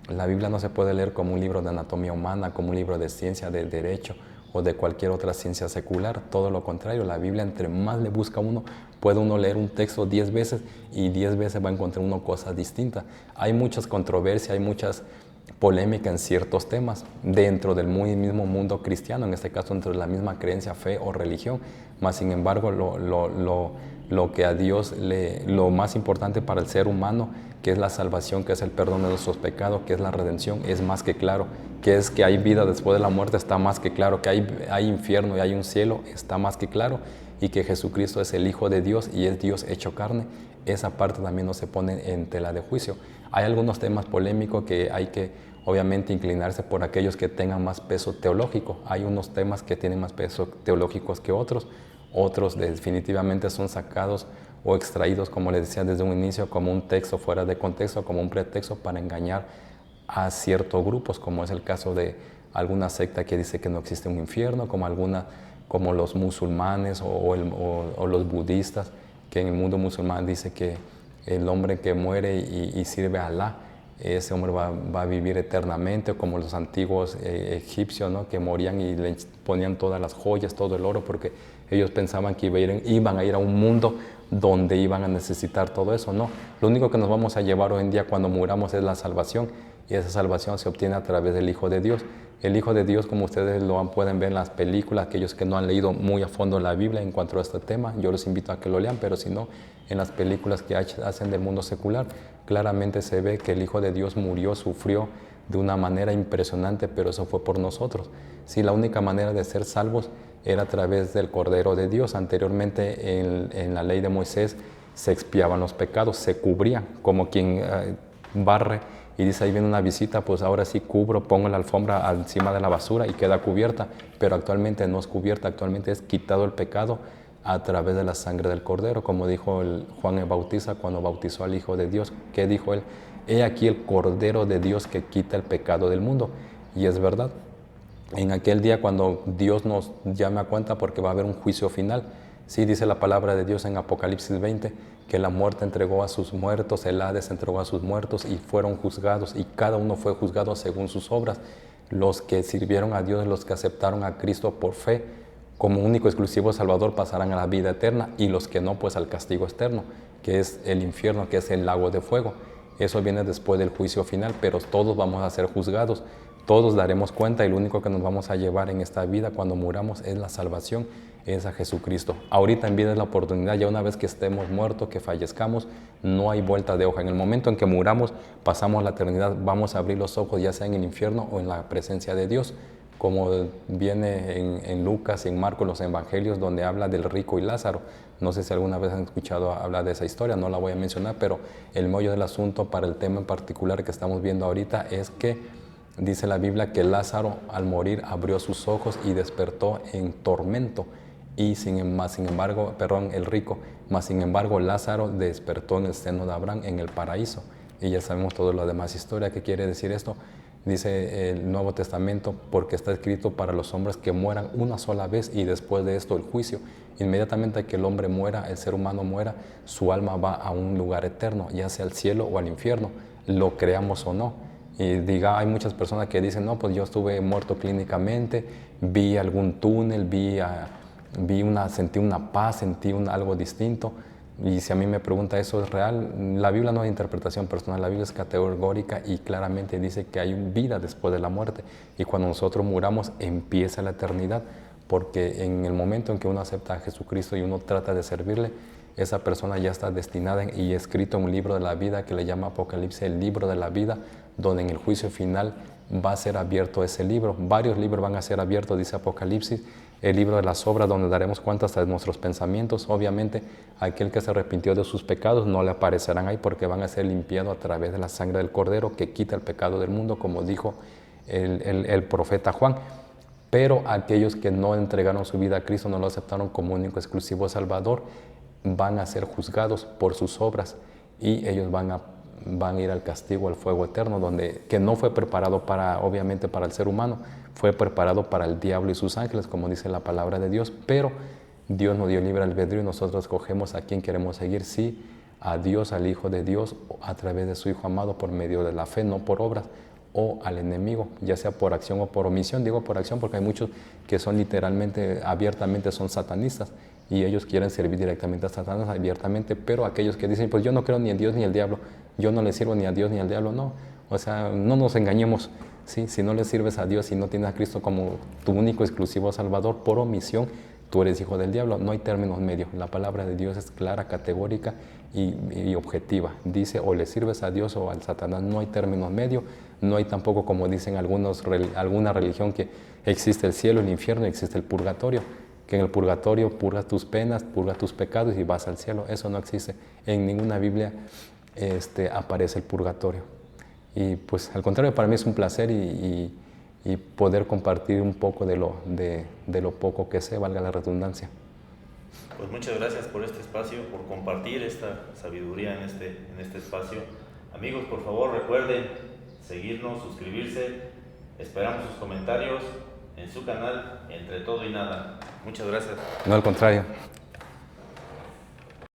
S2: La Biblia no se puede leer como un libro de anatomía humana, como un libro de ciencia, de derecho o de cualquier otra ciencia secular. Todo lo contrario, la Biblia, entre más le busca uno, puede uno leer un texto 10 veces y 10 veces va a encontrar uno cosas distintas. Hay muchas controversias, hay muchas polémicas en ciertos temas dentro del mismo mundo cristiano, en este caso dentro de la misma creencia, fe o religión, mas sin embargo lo que a Dios lo más importante para el ser humano, que es la salvación, que es el perdón de nuestros pecados, que es la redención, es más que claro, que es que hay vida después de la muerte, está más que claro, que hay infierno y hay un cielo, está más que claro, y que Jesucristo es el Hijo de Dios y es Dios hecho carne. Esa parte también no se pone en tela de juicio. Hay algunos temas polémicos que hay que obviamente inclinarse por aquellos que tengan más peso teológico. Hay unos temas que tienen más peso teológicos que otros definitivamente son sacados o extraídos, como les decía desde un inicio, como un texto fuera de contexto, como un pretexto para engañar a ciertos grupos, como es el caso de alguna secta que dice que no existe un infierno, como los musulmanes o los budistas, que en el mundo musulmán dice que el hombre que muere y sirve a Alá, ese hombre va a vivir eternamente, como los antiguos egipcios, ¿no? Que morían y le ponían todas las joyas, todo el oro, porque ellos pensaban que iban a ir a un mundo donde iban a necesitar todo eso. No, lo único que nos vamos a llevar hoy en día cuando muramos es la salvación, y esa salvación se obtiene a través del Hijo de Dios. El Hijo de Dios, como ustedes pueden ver en las películas, aquellos que no han leído muy a fondo la Biblia en cuanto a este tema, yo los invito a que lo lean, pero si no, en las películas que hacen del mundo secular, claramente se ve que el Hijo de Dios murió, sufrió de una manera impresionante, pero eso fue por nosotros. Si la única manera de ser salvos era a través del Cordero de Dios. Anteriormente en la ley de Moisés se expiaban los pecados, se cubrían, como quien barre y dice, ahí viene una visita, pues ahora sí cubro, pongo la alfombra encima de la basura y queda cubierta, pero actualmente no es cubierta, actualmente es quitado el pecado a través de la sangre del Cordero, como dijo Juan el Bautista cuando bautizó al Hijo de Dios. ¿Qué dijo él? He aquí el Cordero de Dios que quita el pecado del mundo. Y es verdad, en aquel día cuando Dios nos llame a cuenta, porque va a haber un juicio final. Sí, dice la palabra de Dios en Apocalipsis 20, que la muerte entregó a sus muertos, el Hades entregó a sus muertos y fueron juzgados, y cada uno fue juzgado según sus obras. Los que sirvieron a Dios, los que aceptaron a Cristo por fe como único exclusivo Salvador, pasarán a la vida eterna, y los que no, pues al castigo externo, que es el infierno, que es el lago de fuego. Eso viene después del juicio final, pero todos vamos a ser juzgados, todos daremos cuenta, y lo único que nos vamos a llevar en esta vida cuando muramos es la salvación, es a Jesucristo. Ahorita en vida es la oportunidad, ya una vez que estemos muertos, que fallezcamos, no hay vuelta de hoja. En el momento en que muramos, pasamos la eternidad, vamos a abrir los ojos ya sea en el infierno o en la presencia de Dios, como viene en Lucas y en Marcos, los evangelios, donde habla del rico y Lázaro. No sé si alguna vez han escuchado hablar de esa historia, no la voy a mencionar, pero el meollo del asunto para el tema en particular que estamos viendo ahorita es que dice la Biblia que Lázaro al morir abrió sus ojos y despertó en tormento, y sin embargo, el rico, más sin embargo Lázaro despertó en el seno de Abraham en el paraíso. Y ya sabemos toda la demás historia. ¿Qué quiere decir esto? Dice el Nuevo Testamento, porque está escrito para los hombres que mueran una sola vez y después de esto el juicio. Inmediatamente que el hombre muera, el ser humano muera, su alma va a un lugar eterno, ya sea al cielo o al infierno, lo creamos o no. Y hay muchas personas que dicen, no, pues yo estuve muerto clínicamente, vi algún túnel, sentí una paz, sentí algo distinto. Y si a mí me pregunta, ¿eso es real? La Biblia no es interpretación personal, la Biblia es categórica y claramente dice que hay vida después de la muerte. Y cuando nosotros muramos empieza la eternidad, porque en el momento en que uno acepta a Jesucristo y uno trata de servirle, esa persona ya está destinada y escrito un libro de la vida que le llama Apocalipsis, el libro de la vida, donde en el juicio final va a ser abierto ese libro. Varios libros van a ser abiertos, dice Apocalipsis, el libro de las obras, donde daremos cuenta hasta de nuestros pensamientos. Obviamente, aquel que se arrepintió de sus pecados no le aparecerán ahí, porque van a ser limpiados a través de la sangre del Cordero que quita el pecado del mundo, como dijo el profeta Juan. Pero aquellos que no entregaron su vida a Cristo, no lo aceptaron como único exclusivo Salvador, van a ser juzgados por sus obras, y ellos van a ir al castigo, al fuego eterno, que no fue preparado obviamente para el ser humano, fue preparado para el diablo y sus ángeles, como dice la palabra de Dios. Pero Dios nos dio libre albedrío y nosotros escogemos a quién queremos seguir, sí, a Dios, al Hijo de Dios, a través de su Hijo amado, por medio de la fe, no por obras, o al enemigo, ya sea por acción o por omisión. Digo por acción porque hay muchos que son literalmente, abiertamente son satanistas, y ellos quieren servir directamente a Satanás abiertamente. Pero aquellos que dicen, pues yo no creo ni en Dios ni en el diablo, yo no le sirvo ni a Dios ni al diablo, no. O sea, no nos engañemos, ¿sí? Si no le sirves a Dios y no tienes a Cristo como tu único exclusivo Salvador, por omisión, tú eres hijo del diablo. No hay términos medios. La palabra de Dios es clara, categórica y objetiva. Dice, o le sirves a Dios o al Satanás. No hay términos medios. No hay tampoco, como dicen alguna religión, que existe el cielo, el infierno y existe el purgatorio, que en el purgatorio purgas tus penas, purgas tus pecados y vas al cielo. Eso no existe. En ninguna Biblia aparece el purgatorio. Y pues al contrario, para mí es un placer y poder compartir un poco de lo poco que sé, valga la redundancia.
S1: Pues muchas gracias por este espacio, por compartir esta sabiduría en este espacio. Amigos, por favor recuerden seguirnos, suscribirse. Esperamos sus comentarios en su canal Entre Todo y Nada. Muchas gracias.
S2: No, al contrario.